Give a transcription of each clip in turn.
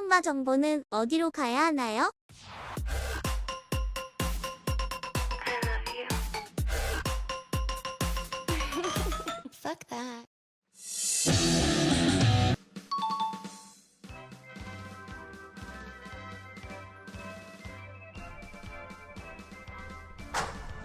현장마 정보는 어디로 가야 하나요? Fuck that.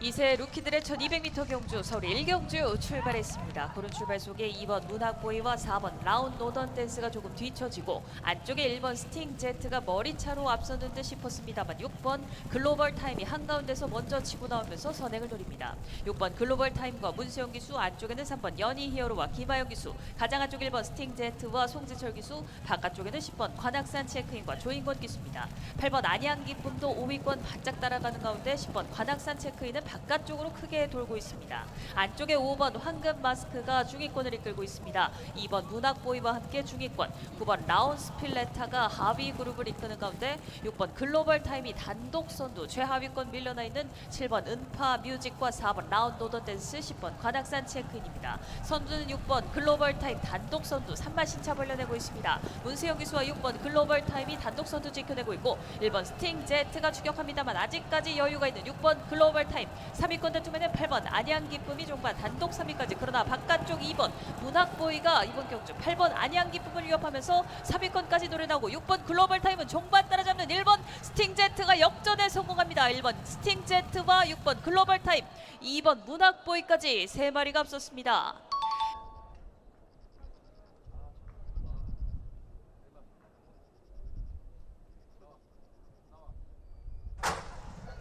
이세 루키들의 1200m 경주 서울 1경주 출발했습니다. 고른 출발 속에 2번 문학보이와 4번 라운 노던 댄스가 조금 뒤처지고 안쪽에 1번 스팅 제트가 머리차로 앞서는 듯 싶었습니다만 6번 글로벌 타임이 한가운데서 먼저 치고 나오면서 선행을 노립니다. 6번 글로벌 타임과 문세영 기수, 안쪽에는 3번 연희 히어로와 김하영 기수, 가장 안쪽 1번 스팅 제트와 송지철 기수, 바깥쪽에는 10번 관악산 체크인과 조인권 기수입니다. 8번 안양 기쁨도 5위권 바짝 따라가는 가운데 10번 관악산 체크인은 바깥쪽으로 크게 돌고 있습니다. 안쪽에 5번 황금 마스크가 중위권을 이끌고 있습니다. 2번 문학보이와 함께 중위권, 9번 라온 스필레타가 하위 그룹을 이끄는 가운데 6번 글로벌 타임이 단독 선두 최하위권 밀려나 있는 7번 은파 뮤직과 4번 라운 노더 댄스, 10번 관악산 체크인입니다. 선두는 6번 글로벌 타임 단독 선두 3만 신차 벌려내고 있습니다. 문세영 기수와 6번 글로벌 타임이 단독 선두 지켜내고 있고 1번 스팅 제트가 추격합니다만 아직까지 여유가 있는 6번 글로벌 타임, 3위권 다툼에는 8번 안양 기쁨이 종반 단독 3위까지, 그러나 바깥쪽 2번 문학보이가 이번 경주 8번 안양 기쁨을 위협하면서 3위권까지 노려나오고 6번 글로벌 타임은 종반 따라잡는 1번 스팅제트가 역전에 성공합니다. 1번 스팅제트와 6번 글로벌 타임, 2번 문학보이까지 3마리가 앞섰습니다.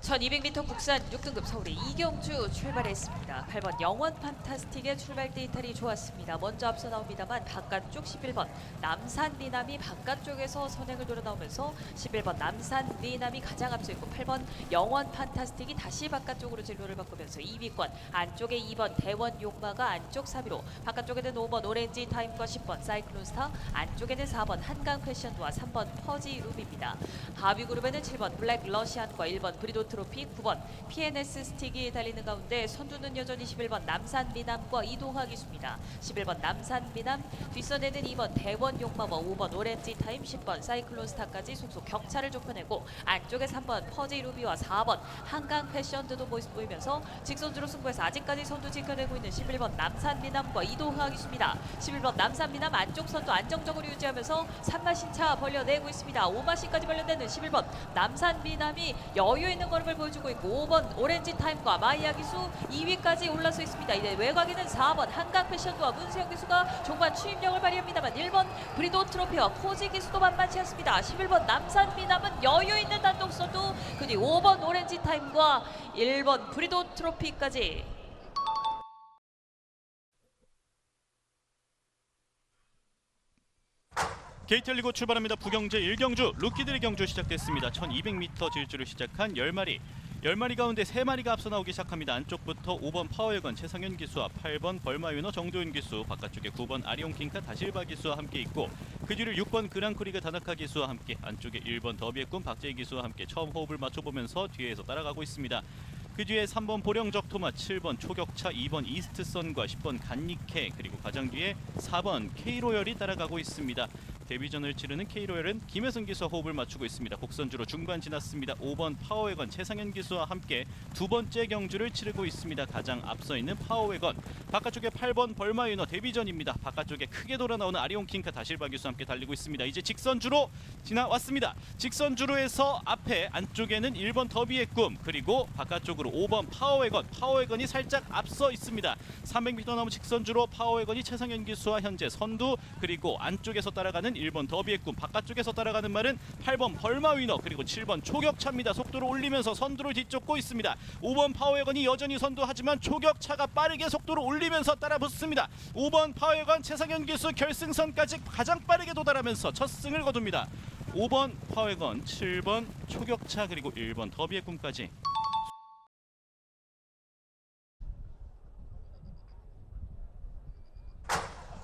1200m 국산 6등급 서울의 이경주 출발했습니다. 8번 영원 판타스틱의 출발 데이터리 좋았습니다. 먼저 앞서 나옵니다만 바깥쪽 11번 남산 미남이 바깥쪽에서 선행을 돌아 나오면서 11번 남산 미남이 가장 앞서 있고 8번 영원 판타스틱이 다시 바깥쪽으로 진로를 바꾸면서 2위권, 안쪽에 2번 대원 용마가 안쪽 3위로, 바깥쪽에는 5번 오렌지 타임과 10번 사이클론스타, 안쪽에는 4번 한강 패션과 3번 퍼지 루비입니다. 하위 그룹에는 7번 블랙 러시안과 1번 브리도 트로피, 9번 PNS 스틱이 달리는 가운데 선두는 여전히 11번 남산 미남과 이동하 기수입니다. 11번 남산 미남, 뒷선에는 2번 대원 용마와 5번 오렌지 타임, 10번 사이클론 스타까지 속속 격차를 좁혀내고 안쪽에 3번 퍼지 루비와 4번 한강 패션드도 보이면서 직선주로 승부해서 아직까지 선두 지켜내고 있는 11번 남산 미남과 이동하 기수입니다. 11번 남산 미남 안쪽 선두 안정적으로 유지하면서 3마신차 벌려내고 있습니다. 5마신까지 벌려내는 11번 남산 미남이 여유 있는 걸음을 보여주고 있고 5번 오렌지 타임과 마이야 기수 2위까지 올라서 있습니다. 이제 외곽에는 4번 한강 패션도와 문세영 기수가 종반 추임력을 발휘합니다만 1번 브리도 트로피와 코지 기수도 만만치 않습니다. 11번 남산 미남은 여유 있는 단독 선두, 그 뒤 5번 오렌지 타임과 1번 브리도 트로피까지. KT를 리고 출발합니다. 부경제 1경주 루키들의 경주 시작됐습니다. 1200m 질주를 시작한 10마리. 10마리 가운데 3마리가 앞서 나오기 시작합니다. 안쪽부터 5번 파워여건 최상현 기수와 8번 벌마유너 정조윤 기수, 바깥쪽에 9번 아리온킹카 다실바 기수와 함께 있고 그 뒤를 6번 그랑크리그 다나카 기수와 함께, 안쪽에 1번 더비의 꿈 박재희 기수와 함께 처음 호흡을 맞춰보면서 뒤에서 따라가고 있습니다. 그 뒤에 3번 보령적 토마, 7번 초격차, 2번 이스트선과 10번 간니케, 그리고 가장 뒤에 4번 K로열이 따라가고 있습니다. 데뷔전을 치르는 K로열은 김혜선 기수와 호흡을 맞추고 있습니다. 곡선주로 중반 지났습니다. 5번 파워웨건 최상현 기수와 함께 두 번째 경주를 치르고 있습니다. 가장 앞서 있는 파워웨건, 바깥쪽에 8번 벌마유너 데뷔전입니다. 바깥쪽에 크게 돌아 나오는 아리온킹카 다실바 기수와 함께 달리고 있습니다. 이제 직선주로 지나왔습니다. 직선주로에서 앞에 안쪽에는 1번 더비의 꿈, 그리고 바깥쪽으로 5번 파워웨건, 파워웨건이 살짝 앞서 있습니다. 300m 남은 직선주로 파워웨건이 최상현 기수와 현재 선두, 그리고 안쪽에서 따라가는 1번 더비의 꿈, 바깥쪽에서 따라가는 말은 8번 벌마위너, 그리고 7번 초격차입니다. 속도를 올리면서 선두를 뒤쫓고 있습니다. 5번 파워웨건이 여전히 선두하지만 초격차가 빠르게 속도를 올리면서 따라붙습니다. 5번 파워웨건 최상현 기수 결승선까지 가장 빠르게 도달하면서 첫 승을 거둡니다. 5번 파워웨건, 7번 초격차, 그리고 1번 더비의 꿈까지.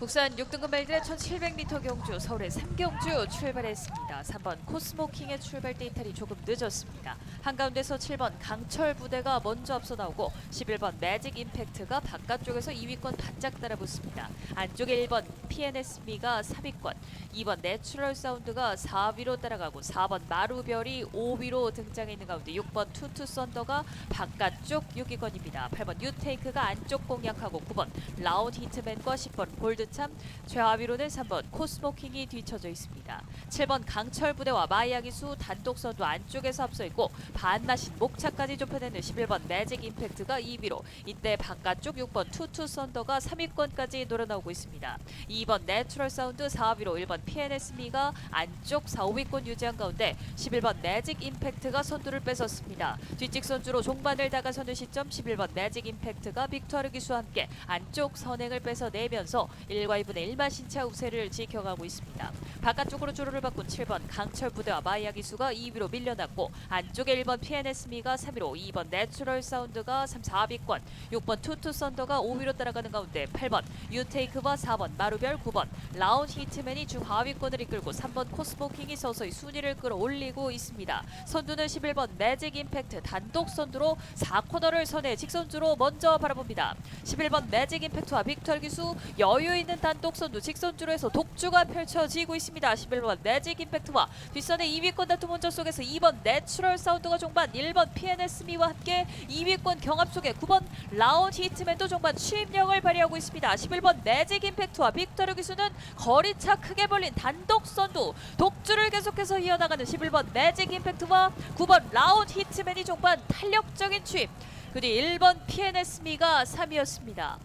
국산 6등급 말들의 1700m 경주 서울의 3경주 출발했습니다. 3번 코스모킹의 출발대 이탈이 조금 늦었습니다. 한가운데서 7번 강철 부대가 먼저 앞서 나오고 11번 매직 임팩트가 바깥쪽에서 2위권 바짝 따라붙습니다. 안쪽에 1번 PNS미가 3위권, 2번 내추럴 사운드가 4위로 따라가고 4번 마루별이 5위로 등장해 있는 가운데 6번 투투 썬더가 바깥쪽 6위권입니다. 8번 유테이크가 안쪽 공략하고 9번 라운 히트맨과 10번 골드참, 최하위로는 3번 코스모킹이 뒤쳐져 있습니다. 7번 강철 부대와 마이야기수 단독 선두 안쪽에서 앞서 있고 반마신 목차까지 좁혀내는 11번 매직 임팩트가 2위로, 이때 바깥쪽 6번 투투 썬더가 3위권까지 놀아나오고 있습니다. 2번 내추럴 사운드 4위로 1번 PNS미가 안쪽 4, 5위권 유지한 가운데 11번 매직 임팩트가 선두를 뺏었습니다. 뒷직 선주로 종반을 다가서는 시점 11번 매직 임팩트가 빅토르 기수와 함께 안쪽 선행을 뺏어내면서 1과 2분의 1마 신차 우세를 지켜가고 있습니다. 바깥쪽으로 주로를 바꾼 7번 강철 부대와 마이야 기수가 2위로 밀려났고 안쪽에 1번 PNS미가 3위로 2번 내추럴 사운드가 3, 4위권, 6번 투투 썬더가 5위로 따라가는 가운데 8번 유테이크와 4번 마루별, 9번 라운 히트맨이 중하위권을 이끌고 3번 코스모킹이 서서히 순위를 끌어올리고 있습니다. 선두는 11번 매직 임팩트 단독 선두로 4코너를 선해 직선주로 먼저 바라봅니다. 11번 매직 임팩트와 빅토르 기수 여유 있는 단독 선두 직선주로 해서 독주가 펼쳐지고 있습니다. 11번 매직 임팩트와 뒷선의 2위권 다툼 운전 속에서 2번 내추럴 사운드가 종반, 1번 PNS미와 함께 2위권 경합 속에 9번 라운 히트맨도 종반 추임력을 발휘하고 있습니다. 11번 매직 임팩트와 빅토르 기수는 거리차 크게 벌린 단독 선두 독주를 계속해서 이어나가는 11번 매직 임팩트와 9번 라운 히트맨이 종반 탄력적인 추임, 그 뒤 1번 PNS미가 3위였습니다.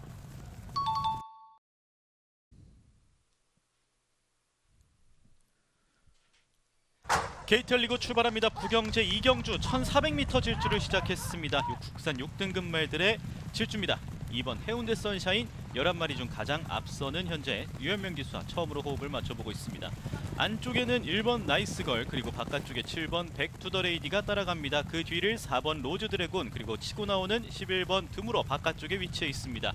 KTL 리그 출발합니다. 부경제 2경주 1400m 질주를 시작했습니다. 국산 6등급 말들의 질주입니다. 2번 해운대 선샤인 11마리 중 가장 앞서는 현재 유현명 기수와 처음으로 호흡을 맞춰보고 있습니다. 안쪽에는 1번 나이스걸, 그리고 바깥쪽에 7번 백투더레이디가 따라갑니다. 그 뒤를 4번 로즈드래곤, 그리고 치고 나오는 11번 드무러 바깥쪽에 위치해 있습니다.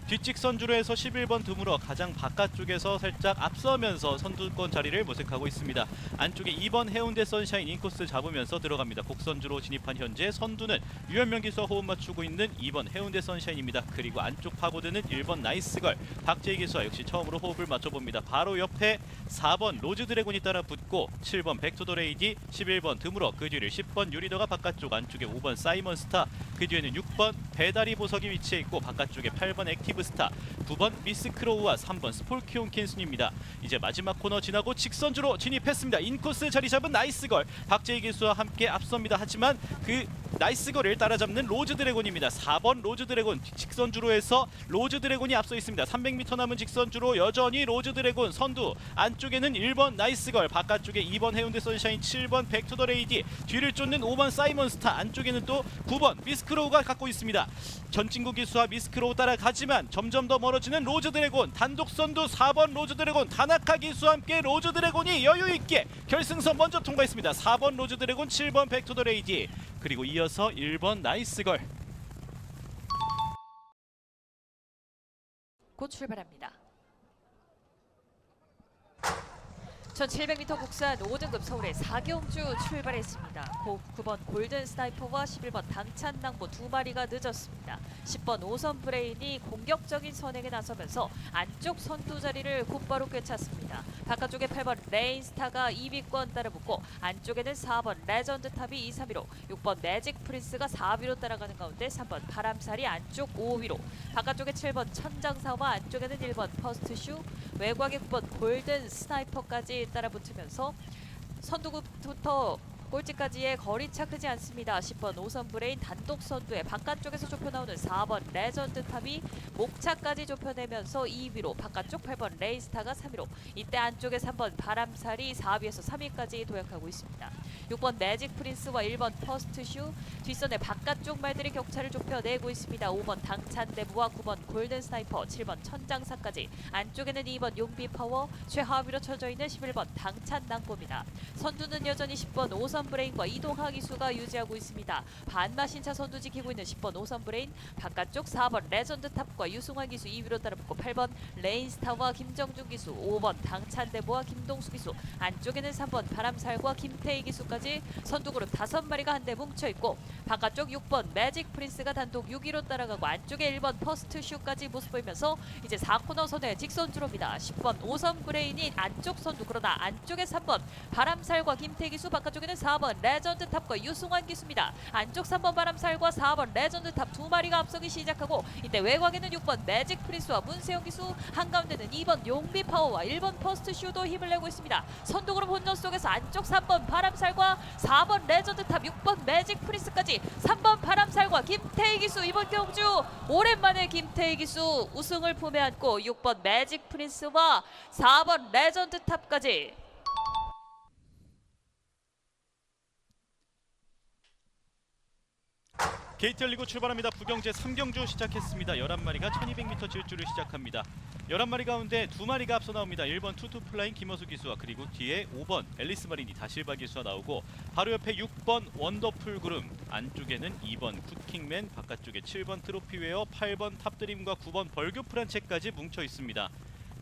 뒷직 선주로 해서 11번 드무러 가장 바깥쪽에서 살짝 앞서면서 선두권 자리를 모색하고 있습니다. 안쪽에 2번 해운대 선샤인 인코스 잡으면서 들어갑니다. 곡선주로 진입한 현재 선두는 유현명 기수와 호흡 맞추고 있는 2번 해운대 선샤인입니다. 그리고 안쪽 파고드는 1번 나이스걸, 박재희 기수와 역시 처음으로 호흡을 맞춰봅니다. 바로 옆에 4번 로즈드래곤이 따라 붙고 7번 백투더레이디, 11번 드무러, 그 뒤를 10번 유리더가 바깥쪽, 안쪽에 5번 사이먼스타, 그 뒤에는 6번 배다리 보석이 위치해 있고 바깥쪽에 8번 액티브 스타, 9번 미스크로우와 3번 스폴키온 킨슨입니다. 이제 마지막 코너 지나고 직선주로 진입했습니다. 인코스 자리 잡은 나이스걸, 박재희 기수와 함께 앞섭니다. 하지만 그 나이스걸을 따라잡는 로즈드래곤입니다. 4번 로즈드래곤 직선주로 해서 로즈드래곤이 앞서 있습니다. 300m 남은 직선주로 여전히 로즈드래곤 선두, 안쪽에는 1번 나이스걸, 바깥쪽에 2번 해운대 선샤인, 7번 백투더레이디, 뒤를 쫓는 5번 사이먼스타, 안쪽에는 또 9번 미스크로우가 갖고 있습니다. 전진구 기수와 미스크로우 따라가지만 점점 더 멀어지는 로즈드래곤, 단독 선두 4번 로즈드래곤, 다나카 기수와 함께 로즈드래곤이 여유있게 결승선 먼저 통과했습니다. 4번 로즈드래곤, 7번 백투더레이디, 그리고 이어서 1번 나이스걸. 곧 출발합니다. 1700m 국산 5등급 서울의 4경주 출발했습니다. 9번 골든 스나이퍼와 11번 당찬 낭보 두 마리가 늦었습니다. 10번 오선 브레인이 공격적인 선행에 나서면서 안쪽 선두 자리를 곧바로 꿰찼습니다. 바깥쪽에 8번 레인스타가 2위권 따라붙고 안쪽에는 4번 레전드 탑이 2, 3위로, 6번 매직 프린스가 4위로 따라가는 가운데 3번 바람살이 안쪽 5위로, 바깥쪽에 7번 천장사와 안쪽에는 1번 퍼스트슈, 외곽에 9번 골든 스나이퍼까지 따라붙으면서 선두부터 꼴찌까지의 거리차 크지 않습니다. 10번 오선 브레인 단독 선두에 바깥쪽에서 좁혀나오는 4번 레전드 탑이 목차까지 좁혀내면서 2위로, 바깥쪽 8번 레이스타가 3위로, 이때 안쪽에 3번 바람살이 4위에서 3위까지 도약하고 있습니다. 6번 매직 프린스와 1번 퍼스트 슈, 뒷선의 바깥쪽 말들이 격차를 좁혀내고 있습니다. 5번 당찬대부와 9번 골든 스나이퍼, 7번 천장사까지. 안쪽에는 2번 용비 파워, 최하위로 쳐져 있는 11번 당찬 낭보입니다. 선두는 여전히 10번 오선 브레인과 이동하 기수가 유지하고 있습니다. 반마신차 선두 지키고 있는 10번 오선 브레인, 바깥쪽 4번 레전드 탑과 유승환 기수 2위로 따라붙고 8번 레인스타와 김정준 기수, 5번 당찬대보와 김동수 기수, 안쪽에는 3번 바람살과 김태희 기수까지 선두 그룹 5마리가 한데 뭉쳐있고, 바깥쪽 6번 매직 프린스가 단독 6위로 따라가고, 안쪽에 1번 퍼스트 슈까지 모습 보이면서 이제 4코너 선의 직선주로입니다. 10번 오선 브레인이 안쪽 선두, 그러나 안쪽에 3번 바람살과 김태희 기수, 바깥쪽에는 4번 레전드 탑과 유승환 기수입니다. 안쪽 3번 바람살과 4번 레전드 탑 2마리가 앞서기 시작하고, 이때 외곽에는 6번 매직 프린스와 문세영 기수, 한가운데는 2번 용비 파워와 1번 퍼스트 슈도 힘을 내고 있습니다. 선두 그룹 혼전 속에서 안쪽 3번 바람살과 4번 레전드 탑, 6번 매직 프린스까지, 3번 바람살과 김태희 기수, 이번 경주 오랜만에 김태희 기수 우승을 품에 안고 6번 매직 프린스와 4번 레전드 탑까지. 게이트 열리고 출발합니다. 부경제 3경주 시작했습니다. 11마리가 1200m 질주를 시작합니다. 11마리 가운데 2마리가 앞서 나옵니다. 1번 투투플라잉 김어수 기수와, 그리고 뒤에 5번 앨리스 마리니 다실바 기수가 나오고, 바로 옆에 6번 원더풀 구름, 안쪽에는 2번 굿킹맨, 바깥쪽에 7번 트로피웨어, 8번 탑드림과 9번 벌교 프란체까지 뭉쳐 있습니다.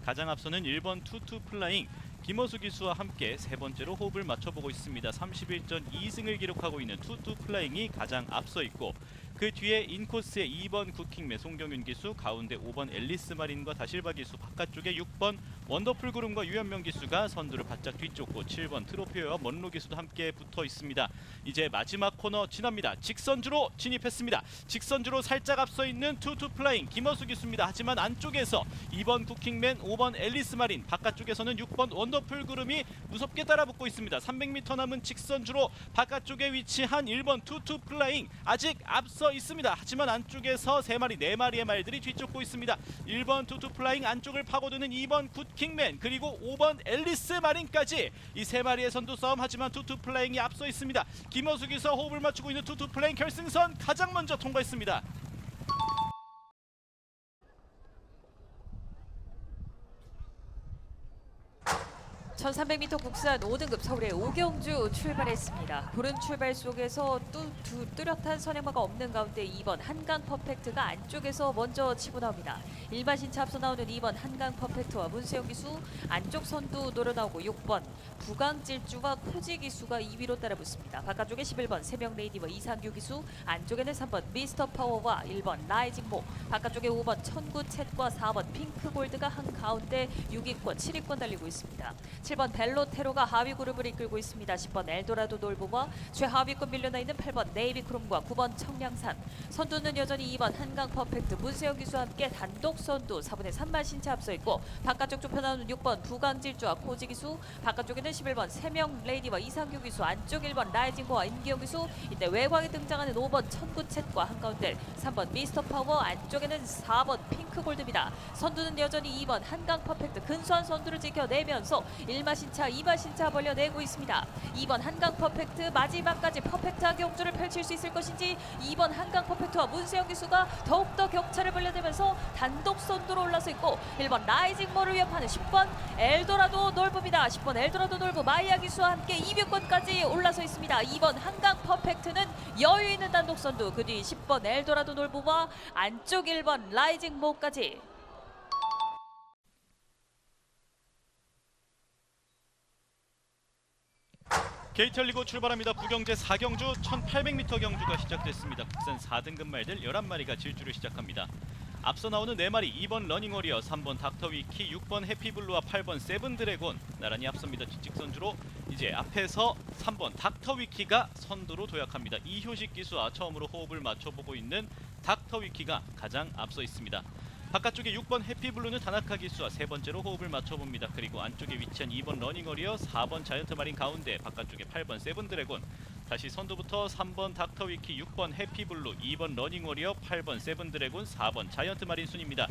가장 앞서는 1번 투투플라잉 김어수 기수와 함께 세 번째로 호흡을 맞춰보고 있습니다. 31전 2승을 기록하고 있는 투투플라잉이 가장 앞서 있고, 그 뒤에 인코스의 2번 굿킹맨 송경윤 기수, 가운데 5번 앨리스 마린과 다실바 기수, 바깥쪽에 6번 원더풀 구름과 유현명 기수가 선두를 바짝 뒤쫓고, 7번 트로피웨어와 먼로 기수도 함께 붙어 있습니다. 이제 마지막 코너 지납니다. 직선주로 진입했습니다. 직선주로 살짝 앞서 있는 투투플라잉 김어수 기수입니다. 하지만 안쪽에서 2번 굿킹맨, 5번 앨리스 마린, 바깥쪽에서는 6번 원더풀 구름이 무섭게 따라붙고 있습니다. 300m 남은 직선주로 바깥쪽에 위치한 1번 투투플라잉 아직 앞서 있습니다. 하지만 안쪽에서 3마리, 4마리의 말들이 뒤쫓고 있습니다. 1번 투투플라잉 안쪽을 파고드는 2번 굿킹맨, 그리고 5번 앨리스 마린까지 이 3마리의 선두 싸움, 하지만 투투플라잉이 앞서 있습니다. 김어수 기수와 호흡을 맞추고 있는 투투플라잉 결승선 가장 먼저 통과했습니다. 1300m 국산 5등급 서울의 오경주 출발했습니다. 고른 출발 속에서 뚜렷한 선행마가 없는 가운데 2번 한강 퍼펙트가 안쪽에서 먼저 치고 나옵니다. 일반신차 앞서 나오는 2번 한강 퍼펙트와 문세영 기수, 안쪽 선두 노려나오고 6번 부강질주와 코지 기수가 2위로 따라붙습니다. 바깥쪽에 11번 세명 레이디와 이상규 기수, 안쪽에는 3번 미스터 파워와 1번 라이징모, 바깥쪽에 5번 천구 챗과 4번 핑크 골드가 한가운데 6위권, 7위권 달리고 있습니다. 7번 벨로테로가 하위 그룹을 이끌고 있습니다. 10번 엘도라도 놀보와 최하위권 밀려나 있는 8번 네이비 크롬과 9번 청량산. 선두는 여전히 2번 한강 퍼펙트 문세영 기수와 함께 단독 선두 4분의 3만 신차 앞서 있고, 바깥쪽 좁혀 나오는 6번 부강질주와 코지 기수, 바깥쪽에는 11번 세명 레이디와 이상규 기수, 안쪽 1번 라이징고와 임기영 기수, 이때 외곽에 등장하는 5번 천구챗과 한가운데 3번 미스터 파워, 안쪽에는 4번 핑크 골드입니다. 선두는 여전히 2번 한강 퍼펙트 근소한 선두를 지켜내면서 1마신차, 2마신차 벌려내고 있습니다. 2번 한강 퍼펙트 마지막까지 퍼펙트한 경주를 펼칠 수 있을 것인지, 2번 한강 퍼펙트와 문세영 기수가 더욱더 격차를 벌려내면서 단독 선두로 올라서 있고, 1번 라이징모를 위협하는 10번 엘도라도 놀부입니다. 10번 엘도라도 놀부 마이야 기수와 함께 2위권까지 올라서 있습니다. 2번 한강 퍼펙트는 여유 있는 단독 선두, 그 뒤 10번 엘도라도 놀부와 안쪽 1번 라이징모까지. 게이트 열리고 출발합니다. 부경제 4경주 1800m 경주가 시작됐습니다. 국산 4등급 말들 11마리가 질주를 시작합니다. 앞서 나오는 4마리, 2번 러닝워리어, 3번 닥터위키, 6번 해피블루와 8번 세븐드래곤 나란히 앞섭니다. 뒷직선주로 이제 앞에서 3번 닥터위키가 선두로 도약합니다. 이효식 기수와 처음으로 호흡을 맞춰보고 있는 닥터위키가 가장 앞서 있습니다. 바깥쪽에 6번 해피블루는 다나카 기수와 세 번째로 호흡을 맞춰봅니다. 그리고 안쪽에 위치한 2번 러닝워리어, 4번 자이언트 마린 가운데, 바깥쪽에 8번 세븐드래곤, 다시 선두부터 3번 닥터위키, 6번 해피블루, 2번 러닝워리어, 8번 세븐드래곤, 4번 자이언트 마린 순입니다.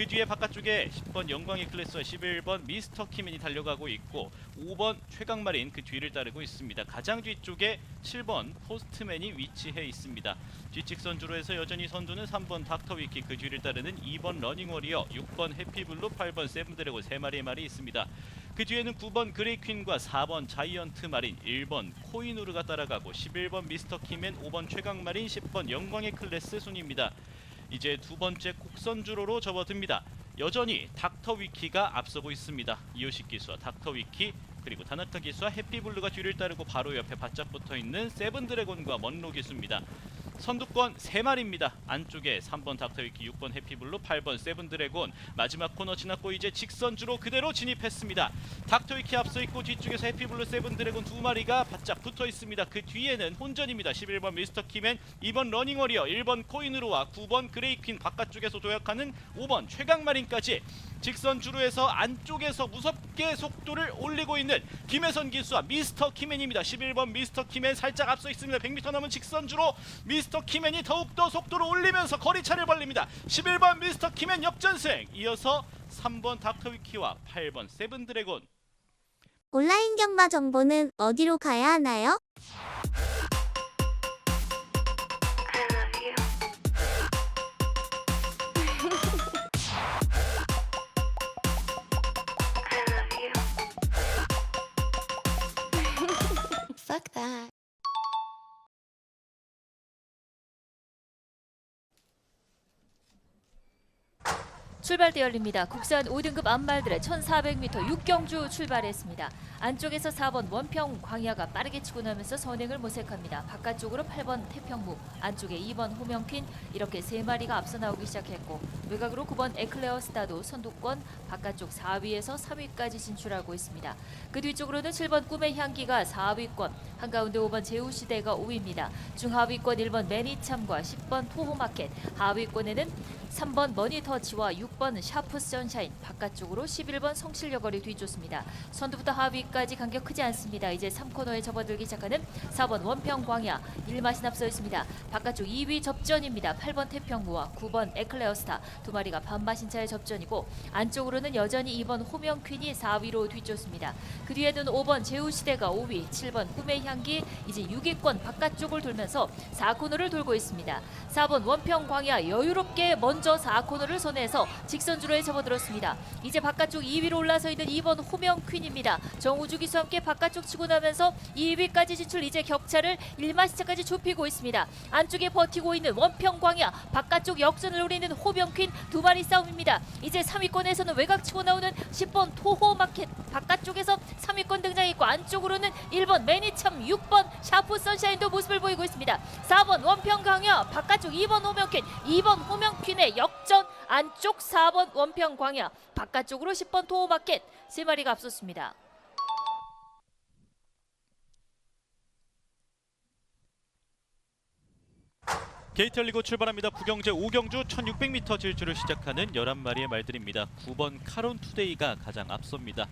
그 뒤에 바깥쪽에 10번 영광의 클래스와 11번 미스터 키맨이 달려가고 있고 5번 최강마린 그 뒤를 따르고 있습니다. 가장 뒤쪽에 7번 포스트맨이 위치해 있습니다. 뒷직선주로 해서 여전히 선두는 3번 닥터위키, 그 뒤를 따르는 2번 러닝워리어, 6번 해피블루, 8번 세븐드래곤 3마리의 말이 있습니다. 그 뒤에는 9번 그레이퀸과 4번 자이언트 마린, 1번 코이누르가 따라가고 11번 미스터 키맨, 5번 최강마린, 10번 영광의 클래스 순입니다. 이제 두 번째 곡선주로로 접어듭니다. 여전히 닥터위키가 앞서고 있습니다. 이호식 기수와 닥터위키, 그리고 다나카 기수와 해피블루가 뒤를 따르고 바로 옆에 바짝 붙어있는 세븐드래곤과 먼로 기수입니다. 선두권 3마리입니다. 안쪽에 3번 닥터위키, 6번 해피블루, 8번 세븐드래곤. 마지막 코너 지났고 이제 직선주로 그대로 진입했습니다. 닥터위키 앞서 있고 뒤쪽에서 해피블루, 세븐드래곤 2마리가 바짝 붙어 있습니다. 그 뒤에는 혼전입니다. 11번 미스터 키맨, 2번 러닝워리어, 1번 코이누르와 9번 그레이퀸, 바깥쪽에서 도약하는 5번 최강마린까지 직선주로 해서 안쪽에서 무섭게 속도를 올리고 있는 김혜선 기수와 미스터 키맨입니다. 11번 미스터 키맨 살짝 앞서 있습니다. 100m 남은 직선주로 미스터 키맨이 더욱더 속도를 올리면서 거리차를 벌립니다. 11번 미스터 키맨 역전승, 이어서 3번 닥터위키와 8번 세븐드래곤. 온라인 경마 정보는 어디로 가야 하나요? Fuck that. 출발대 열립니다. 국산 5등급 암말들의 1400m 6경주 출발했습니다. 안쪽에서 4번 원평 광야가 빠르게 치고 나면서 선행을 모색합니다. 바깥쪽으로 8번 태평무, 안쪽에 2번 호명퀸, 이렇게 3마리가 앞서 나오기 시작했고 외곽으로 9번 에클레어 스타도 선두권 바깥쪽 4위에서 3위까지 진출하고 있습니다. 그 뒤쪽으로는 7번 꿈의 향기가 4위권, 한가운데 5번 제우시대가 5위입니다. 중하위권 1번 매니참과 10번 토호마켓, 하위권에는 3번 머니터치와 6번 샤프 선샤인, 바깥쪽으로 11번 성실여걸이 뒤쫓습니다. 선두부터 하위까지 간격 크지 않습니다. 이제 3코너에 접어들기 시작하는 4번 원평광야, 1마신 앞서 있습니다. 바깥쪽 2위 접전입니다. 8번 태평무와 9번 에클레어스타, 2마리가 반마신 차의 접전이고 안쪽으로는 여전히 2번 호명퀸이 4위로 뒤쫓습니다. 그 뒤에는 5번 제우시대가 5위, 7번 꿈의 향기 이제 6위권 바깥쪽을 돌면서 4코너를 돌고 있습니다. 4번 원평광야 여유롭게 먼저 4코너를 선회해서 직선주로에 접어들었습니다. 이제 바깥쪽 2위로 올라서 있는 2번 호명퀸입니다. 정우주 기수와 함께 바깥쪽 치고 나면서 2위까지 진출, 이제 격차를 1마시차까지 좁히고 있습니다. 안쪽에 버티고 있는 원평광야, 바깥쪽 역전을 노리는 호명퀸 2마리 싸움입니다. 이제 3위권에서는 외곽 치고 나오는 10번 토호마켓, 바깥쪽에서 3위권 등장했고 안쪽으로는 1번 매니참, 6번 샤프 선샤인도 모습을 보이고 있습니다. 4번 원평광야, 바깥쪽 2번 호명퀸, 2번 호명퀸의 역전, 안쪽 4번 원평광야, 바깥쪽으로 10번 토호마켓 3마리가 앞섰습니다. 게이트 열리고 출발합니다. 부경제 5경주 1600m 질주를 시작하는 11마리의 말들입니다. 9번 카론 투데이가 가장 앞섭니다.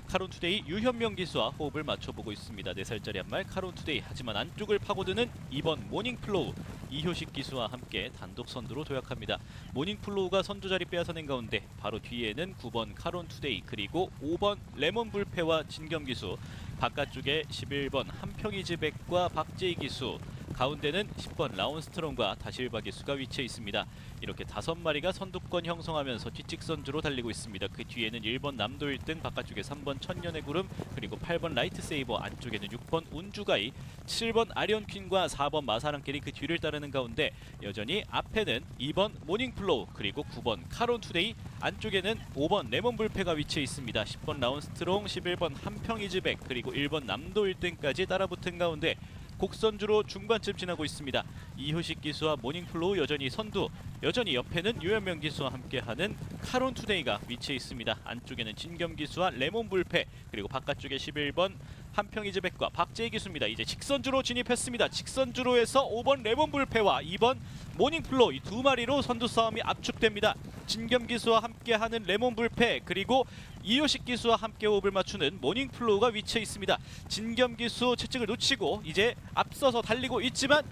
카론 투데이 유현명 기수와 호흡을 맞춰보고 있습니다. 4살짜리 한 말 카론 투데이, 하지만 안쪽을 파고드는 2번 모닝플로우, 이효식 기수와 함께 단독 선두로 도약합니다. 모닝플로우가 선두 자리 빼앗아낸 가운데 바로 뒤에는 9번 카론 투데이, 그리고 5번 레몬 불패와 진겸 기수, 바깥쪽에 11번 한평이즈백과 박재희 기수, 가운데는 10번 라운스트롱과 다실바 기수가 위치해 있습니다. 이렇게 5마리가 선두권 형성하면서 뒷직선주로 달리고 있습니다. 그 뒤에는 1번 남도 1등, 바깥쪽에 3번 천년의 구름, 그리고 8번 라이트세이버, 안쪽에는 6번 운주가이, 7번 아리언퀸과 4번 마사랑길이 그 뒤를 따르는 가운데 여전히 앞에는 2번 모닝플로우, 그리고 9번 카론투데이, 안쪽에는 5번 레몬불패가 위치해 있습니다. 10번 라운스트롱, 11번 한평이즈백, 그리고 1번 남도 1등까지 따라붙은 가운데 곡선주로 중반쯤 지나고 있습니다. 이효식 기수와 모닝플로우 여전히 선두, 여전히 옆에는 유현명 기수와 함께하는 카론 투데이가 위치해 있습니다. 안쪽에는 진겸 기수와 레몬 불패, 그리고 바깥쪽에 11번 한평이즈백과 박재희 기수입니다. 이제 직선주로 진입했습니다. 직선주로에서 5번 레몬 불패와 2번 모닝플로우, 이 2마리로 선두 싸움이 압축됩니다. 진겸 기수와 함께하는 레몬 불패 그리고 이효식 기수와 함께 호흡을 맞추는 모닝플로우가 위치해 있습니다. 진겸 기수 채찍을 놓치고 이제 앞서서 달리고 있지만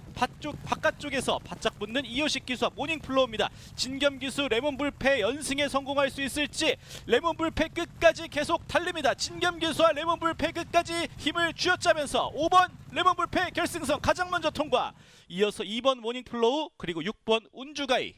바깥쪽에서 바짝 붙는 이효식 기수와 모닝플로우입니다. 진겸 기수 레몬 불패 연승에 성공할 수 있을지 레몬 불패 끝까지 계속 달립니다. 진겸 기수와 레몬 불패 끝까지 힘을 쥐어짜면서 5번 레몬 불패 결승선 가장 먼저 통과. 이어서 2번 모닝플로우 그리고 6번 운주가이.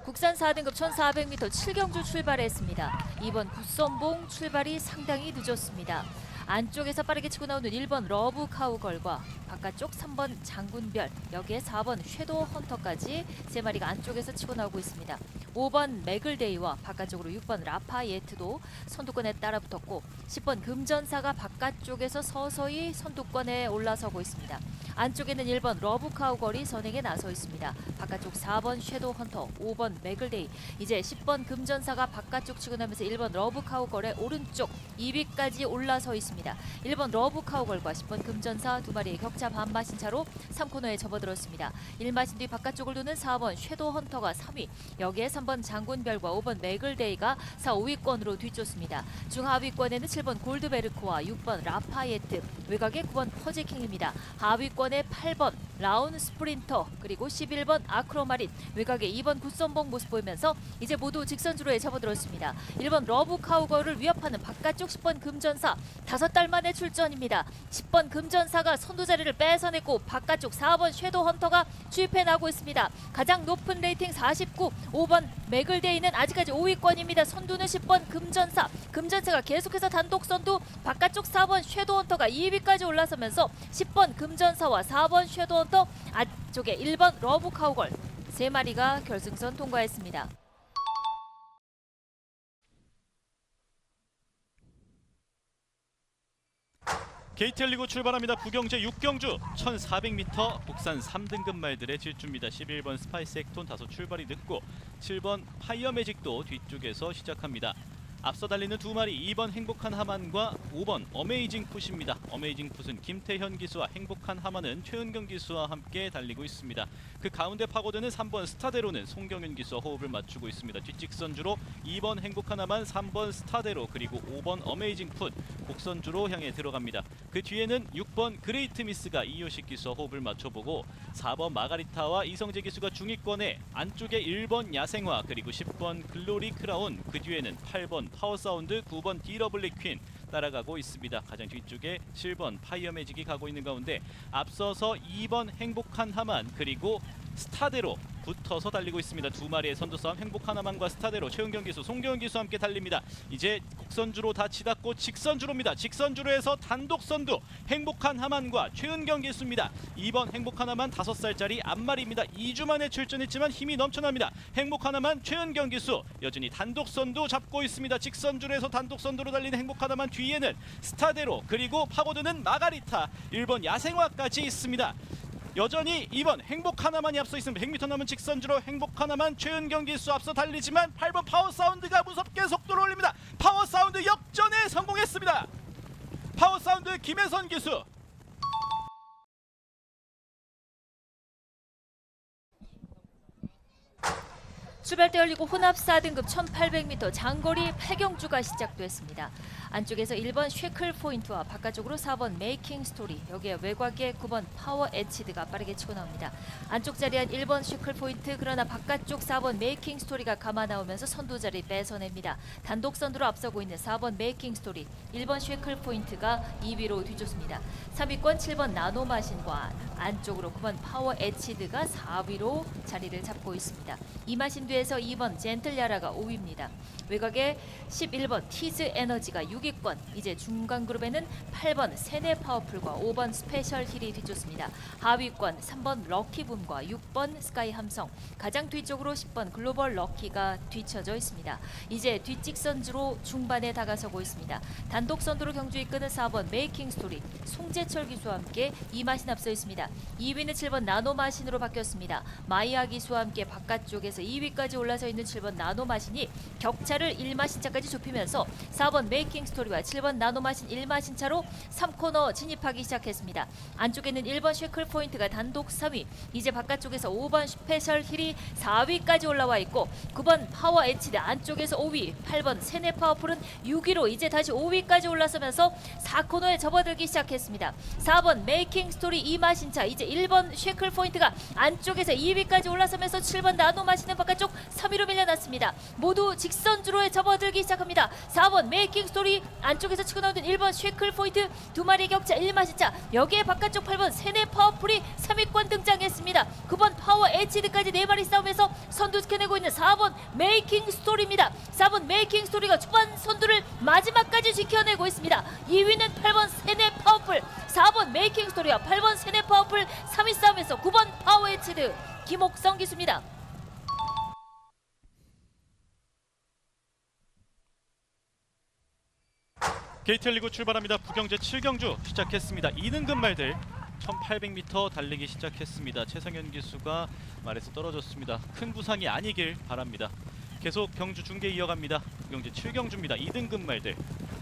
국산 4등급 1400m 7경주 출발했습니다. 이번 굿선봉 출발이 상당히 늦었습니다. 안쪽에서 빠르게 치고 나오는 1번 러브 카우걸과 바깥쪽 3번 장군별, 여기에 4번 섀도우 헌터까지 세 마리가 안쪽에서 치고 나오고 있습니다. 5번 맥을데이와 바깥쪽으로 6번 라파예트도 선두권에 따라붙었고 10번 금전사가 바깥쪽에서 서서히 선두권에 올라서고 있습니다. 안쪽에는 1번 러브 카우걸이 선행에 나서 있습니다. 바깥쪽 4번 섀도우 헌터, 5번 맥을데이, 이제 10번 금전사가 바깥쪽 치고 나면서 1번 러브 카우걸의 오른쪽 2위까지 올라서 있습니다. 1번 러브 카우걸과 10번 금전사 두 마리의 격차 반마신 차로 3코너에 접어들었습니다. 1마신 뒤 바깥쪽을 도는 4번 섀도우 헌터가 3위, 여기에 3번 장군별과 5번 맥을데이가 4, 5위권으로 뒤쫓습니다. 중하위권에는 7번 골드베르크와 6번 라파예트, 외곽에 9번 퍼제킹입니다. 하위권에 8번 라운 스프린터 그리고 11번 아크로마린, 외곽에 2번 굿선봉 모습 보이면서 이제 모두 직선주로에 접어들었습니다. 1번 러브 카우걸을 위협하는 바깥쪽 10번 금전사 5달 만의 출전입니다. 10번 금전사가 선두 자리를 뺏어냈고 바깥쪽 4번 섀도우 헌터가 추입해 나고 있습니다. 가장 높은 레이팅 49, 5번 맥을데이는 아직까지 5위권입니다. 선두는 10번 금전사, 금전사가 계속해서 단독 선두, 바깥쪽 4번 섀도우 헌터가 2위까지 올라서면서 10번 금전사와 4번 섀도우 헌터, 안쪽에 1번 러브 카우걸 세 마리가 결승선 통과했습니다. KTL 리그 출발합니다. 부경제 6경주 1400m 국산 3등급 말들의 질주입니다. 11번 스파이스 액톤 다소 출발이 늦고 7번 파이어 매직도 뒤쪽에서 시작합니다. 앞서 달리는 두 마리 2번 행복한 하만과 5번 어메이징 풋입니다. 어메이징 풋은 김태현 기수와 행복한 하만은 최은경 기수와 함께 달리고 있습니다. 그 가운데 파고드는 3번 스타데로는 송경윤 기수와 호흡을 맞추고 있습니다. 뒷직선주로 2번 행복한 하만, 3번 스타데로 그리고 5번 어메이징 풋 곡선주로 향해 들어갑니다. 그 뒤에는 6번 그레이트 미스가 이효식 기수와 호흡을 맞춰보고 4번 마가리타와 이성재 기수가 중위권에, 안쪽에 1번 야생화 그리고 10번 글로리 크라운, 그 뒤에는 8번 파워사운드, 9번 디러블리 퀸 따라가고 있습니다. 가장 뒤쪽에 7번 파이어 매직이 가고 있는 가운데 앞서서 2번 행복한 하만 그리고 스타데로 붙어서 달리고 있습니다. 두 마리의 선두 싸움, 행복한 하만과 스타데로, 최은경 기수, 송경은 기수와 함께 달립니다. 이제 곡선주로 다 치닫고 직선주로입니다. 직선주로에서 단독 선두 행복한 하만과 최은경 기수입니다. 2번 행복한 하만 5살짜리 앞마리입니다. 2주 만에 출전했지만 힘이 넘쳐납니다. 행복한 하만 최은경 기수 여전히 단독 선두 잡고 있습니다. 직선주로에서 단독 선두로 달리는 행복한 하만, 뒤에는 스타데로 그리고 파고드는 마가리타, 1번 야생화까지 있습니다. 여전히 2번 행복하나만이 앞서 있습니다. 100m 남은 직선주로 행복하나만 최은경 기수 앞서 달리지만 8번 파워사운드가 무섭게 속도를 올립니다. 파워사운드 역전에 성공했습니다. 파워사운드 김혜선 기수. 출발대 열리고 혼합 4등급 1800m 장거리 8경주가 시작됐습니다. 안쪽에서 1번 쉐클 포인트와 바깥쪽으로 4번 메이킹 스토리, 여기에 외곽에 9번 파워 에치드가 빠르게 치고 나옵니다. 안쪽 자리한 1번 쉐클 포인트, 그러나 바깥쪽 4번 메이킹 스토리가 감아 나오면서 선두 자리 뺏어냅니다. 단독 선두로 앞서고 있는 4번 메이킹 스토리, 1번 쉐클 포인트가 2위로 뒤쫓습니다. 3위권 7번 나노마신과 안쪽으로 9번 파워 에치드가 4위로 자리를 잡고 있습니다. 이마신 뒤에서 2번 젠틀야라가 5위입니다. 외곽에 11번 티즈 에너지가 6위권, 이제 중간 그룹에는 8번 세네 파워풀과 5번 스페셜 힐이 뒤쫓습니다. 하위권 3번 럭키붐과 6번 스카이 함성, 가장 뒤쪽으로 10번 글로벌 럭키가 뒤쳐져 있습니다. 이제 뒷직선주로 중반에 다가서고 있습니다. 단독 선두로 경주 이끄는 4번 메이킹 스토리, 송재철 기수와 함께 이마신 앞서 있습니다. 2위는 7번 나노마신으로 바뀌었습니다. 마이아 기수와 함께 바깥쪽에서 2위까지 2위까지 올라서 있는 7번 나노마신이 격차를 1마신차까지 좁히면서 4번 메이킹스토리와 7번 나노마신 1마신차로 3코너 진입하기 시작했습니다. 안쪽에는 1번 쉐클포인트가 단독 3위, 이제 바깥쪽에서 5번 스페셜 힐이 4위까지 올라와 있고 9번 파워 에치드 안쪽에서 5위, 8번 세네 파워풀은 6위로 이제 다시 5위까지 올라서면서 4코너에 접어들기 시작했습니다. 4번 메이킹 스토리 2마신차, 이제 1번 쉐클 포인트가 안쪽에서 2위까지 올라서면서 7번 나노 마신은 바깥쪽 3위로 밀려났습니다. 모두 직선주로에 접어들기 시작합니다. 4번 메이킹 스토리 안쪽에서 치고 나오는 1번 쉐클 포인트 두 마리 격차 1마신차, 여기에 바깥쪽 8번 세네 파워풀이 3위권 등장했습니다. 9번 파워 HD까지 4마리 싸움에서 선두 지켜내고 있는 4번 메이킹 스토리입니다. 4번 메이킹 스토리가 초반 선두를 마지막까지 지켜내고 있습니다. 2위는 8번 세네 파워풀, 4번 메이킹 스토리와 8번 세네 파워풀 3위 싸움에서 9번 파워 HD 김옥성 기수입니다. KTL 리그 출발합니다. 부경제 7경주 시작했습니다. 2등급 말들 1800m 달리기 시작했습니다. 최상현 기수가 말에서 떨어졌습니다. 큰 부상이 아니길 바랍니다. 계속 경주 중계 이어갑니다. 부경제 7경주입니다. 2등급 말들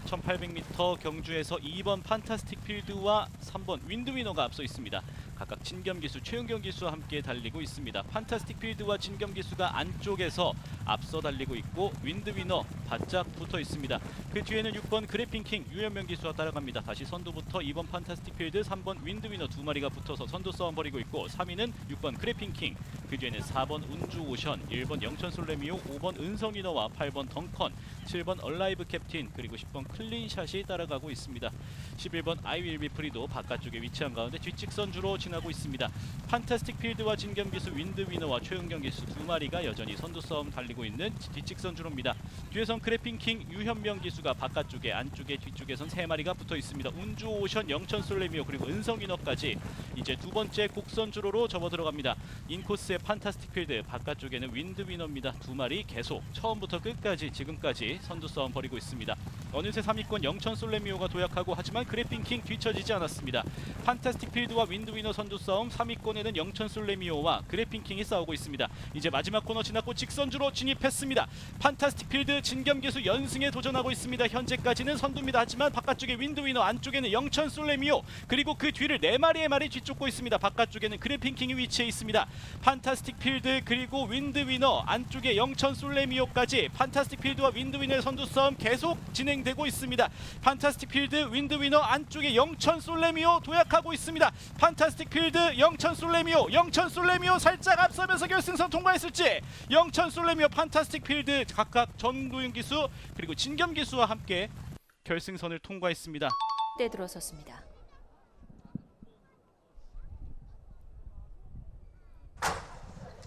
1800m 경주에서 2번 판타스틱 필드와 3번 윈드위너가 앞서 있습니다. 각각 진겸 기수, 최은경 기수와 함께 달리고 있습니다. 판타스틱 필드와 진겸 기수가 안쪽에서 앞서 달리고 있고 윈드위너 바짝 붙어 있습니다. 그 뒤에는 6번 그래핑킹 유현명 기수와 따라갑니다. 다시 선두부터 2번 판타스틱 필드, 3번 윈드위너 두 마리가 붙어서 선두 싸움 벌이고 있고 3위는 6번 그래핑킹, 그 뒤에는 4번 운주오션, 1번 영천솔레미오, 5번 은성위너와 8번 덩컨, 7번 얼라이브 캡틴, 그리고 10번 클린샷이 따라가고 있습니다. 11번 아이윌비 프리도 바깥쪽에 위치한 가운데 뒷직선주로 지나고 있습니다. 판타스틱 필드와 진겸 기수, 윈드위너와 최은경 기수 두 마리가 여전히 선두 싸움 달리고 있는 뒷직선주로입니다. 뒤에선 그래핑킹 유현명 기수가 바깥쪽에, 안쪽에, 뒤쪽에선 세 마리가 붙어 있습니다. 운주오션, 영천솔레미오, 그리고 은성위너까지 이제 두 번째 곡선주로로 접어 들어갑니다. 인코스의 판타스틱 필드, 바깥쪽에는 윈드위너입니다. 두 마리 계속 처음부터 끝까지 지금까지 선두 싸움 벌이고 있습니다. 어느새 3위권 영천솔레미오가 도약하고, 하지만 그래핑킹 뒤처지지 않았습니다. 판타스틱 필드와 윈드위너 선두 싸움, 3위권에는 영천솔레미오와 그래핑킹이 싸우고 있습니다. 이제 마지막 코너 지났고 직선주로 진입했습니다. 판타스틱 필드, 진겸 기수 연승에 도전하고 있습니다. 현재까지는 선두입니다. 하지만 바깥쪽에 윈드위너, 안쪽에는 영천솔레미오, 그리고 그 뒤를 4마리의 말이 뒤쫓고 있습니다. 바깥쪽에는 그래핑킹이 위치해 있습니다. 판타스틱 필드 그리고 윈드위너, 안쪽에 영천솔레미오까지 판타스틱 필드와 윈드위너의 선두 싸움 계속 진행되고 있습니다. 판타스틱 필드, 윈드위너, 안쪽에 영천솔레미오 도약하고 있습니다. 판타스틱 필드, 영천솔레미오, 영천솔레미오 살짝 앞서면서 결승선 통과했을지, 영천솔레미오, 판타스틱 필드 각각 전도윤 기수 그리고 진겸 기수와 함께 결승선을 통과했습니다. 때 들어섰습니다.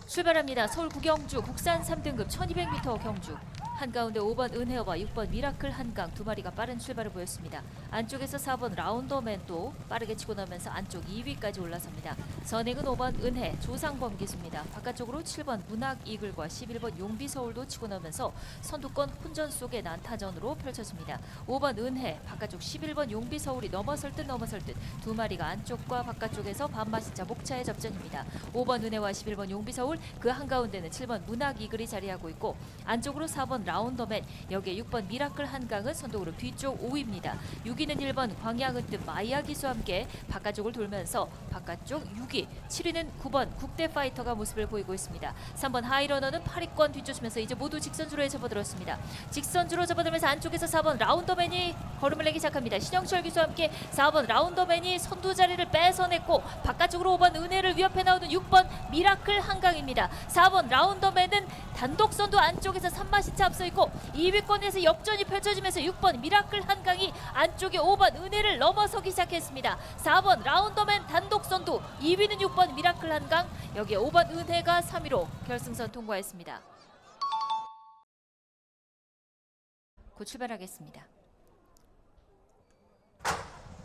출발합니다. 서울 구경주 국산 3등급 1200m 경주. 한가운데 5번 은혜와 6번 미라클 한강 두 마리가 빠른 출발을 보였습니다. 안쪽에서 4번 라운더맨도 빠르게 치고 나오면서 안쪽 2위까지 올라섭니다. 선행은 5번 은혜, 조상범 기수입니다. 바깥쪽으로 7번 문학 이글과 11번 용비 서울도 치고 나오면서 선두권 혼전 속의 난타전으로 펼쳐집니다. 5번 은혜, 바깥쪽 11번 용비 서울이 넘어설 듯 두 마리가 안쪽과 바깥쪽에서 반마신차 목차의 접전입니다. 5번 은혜와 11번 용비 서울, 그 한가운데는 7번 문학 이글이 자리하고 있고, 안쪽으로 4번 라운더맨, 여기에 6번 미라클 한강은 선두그룹 뒤쪽 5위입니다. 6위는 1번 광양은 듯 마이아 기수와 함께 바깥쪽을 돌면서 바깥쪽 6위, 7위는 9번 국대파이터가 모습을 보이고 있습니다. 3번 하이러너는 8위권 뒤쫓으면서 이제 모두 직선주로에 접어들었습니다. 직선주로 접어들면서 안쪽에서 4번 라운더맨이 걸음을 내기 시작합니다. 신영철 기수와 함께 4번 라운더맨이 선두 자리를 뺏어냈고, 바깥쪽으로 5번 은혜를 위협해 나오는 6번 미라클 한강입니다. 4번 라운더맨은 단독 선두 안쪽에서 3마신차 앞서 있고, 2위권에서 역전이 펼쳐지면서 6번 미라클 한강이 안쪽에 5번 은혜를 넘어서기 시작했습니다. 4번 라운더맨 단독 선두, 2위는 6번 미라클 한강, 여기에 5번 은혜가 3위로 결승선 통과했습니다. 곧 출발하겠습니다.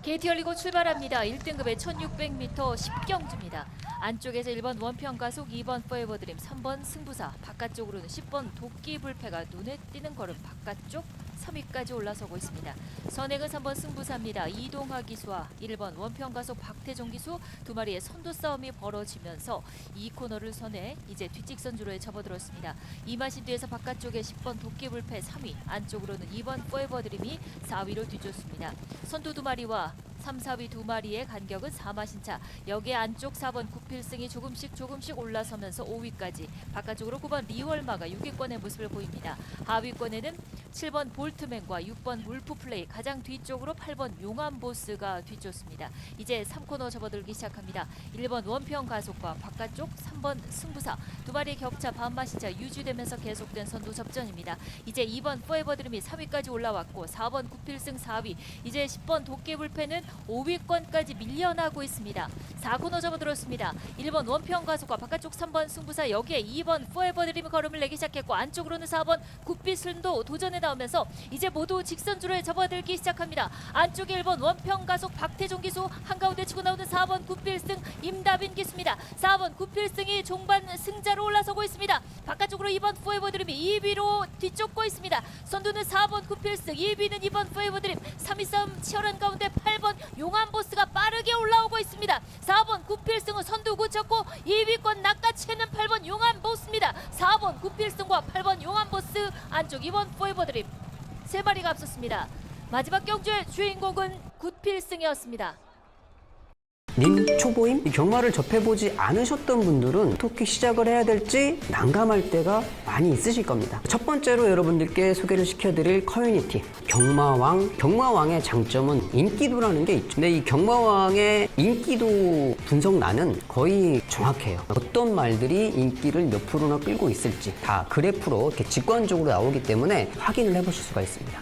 KTL 리그 출발합니다. 1등급의 1600m 10경주입니다. 안쪽에서 1번 원평 가속, 2번 포에버드림, 3번 승부사, 바깥쪽으로는 10번 도끼 불패가 눈에 띄는 걸음 바깥쪽 3위까지 올라서고 있습니다. 선행은 3번 승부사입니다. 이동하 기수와 1번 원평가속 박태종 기수 두 마리의 선두 싸움이 벌어지면서 이 코너를 선해 이제 뒷직선주로에 접어들었습니다. 이마신 뒤에서 바깥쪽에 10번 도끼불패 3위, 안쪽으로는 2번 포에버드림이 4위로 뒤쫓습니다. 선두 두 마리와 3, 4위 두 마리의 간격은 4마신차. 여기에 안쪽 4번 구필승이 조금씩 올라서면서 5위까지, 바깥쪽으로 9번 리월마가 6위권의 모습을 보입니다. 하위권에는 7번 볼트맨과 6번 울프플레이, 가장 뒤쪽으로 8번 용암보스가 뒤쫓습니다. 이제 3코너 접어들기 시작합니다. 1번 원평가속과 바깥쪽 3번 승부사 두 마리의 격차 반마신차 유지되면서 계속된 선두 접전입니다. 이제 2번 포에버드림이 3위까지 올라왔고 4번 구필승 4위, 이제 10번 도끼불패는 5위권까지 밀려나고 있습니다. 4코너 접어들었습니다. 1번 원평가속과 바깥쪽 3번 승부사, 여기에 2번 포에버드림이 걸음을 내기 시작했고 안쪽으로는 4번 굿빛순도 도전에 나오면서 이제 모두 직선주로에 접어들기 시작합니다. 안쪽에 1번 원평가속 박태종 기수, 한가운데 치고 나오는 4번 굿필승 임다빈 기수입니다. 4번 굿필승이 종반 승자로 올라서고 있습니다. 바깥쪽으로 2번 포에버드림이 2위로 뒤쫓고 있습니다. 선두는 4번 굿필승, 2위는 2번 포에버드림, 3위 싸움 치열한 가운데 8번 용암보스가 빠르게 올라오고 있습니다. 4번 굿필승은 선두 굳혔고 2위권 낚아채는 8번 용암보스입니다. 4번 굿필승과 8번 용암보스, 안쪽 2번 포에버드림 세 마리가 앞섰습니다. 마지막 경주의 주인공은 굿필승이었습니다. 님 초보임? 이 경마를 접해보지 않으셨던 분들은 어떻게 시작을 해야 될지 난감할 때가 많이 있으실 겁니다. 첫 번째로 여러분들께 소개를 시켜드릴 커뮤니티 경마왕. 경마왕의 장점은 인기도라는 게 있죠. 근데 이 경마왕의 인기도 분석란은 거의 정확해요. 어떤 말들이 인기를 몇 프로나 끌고 있을지 다 그래프로 이렇게 직관적으로 나오기 때문에 확인을 해보실 수가 있습니다.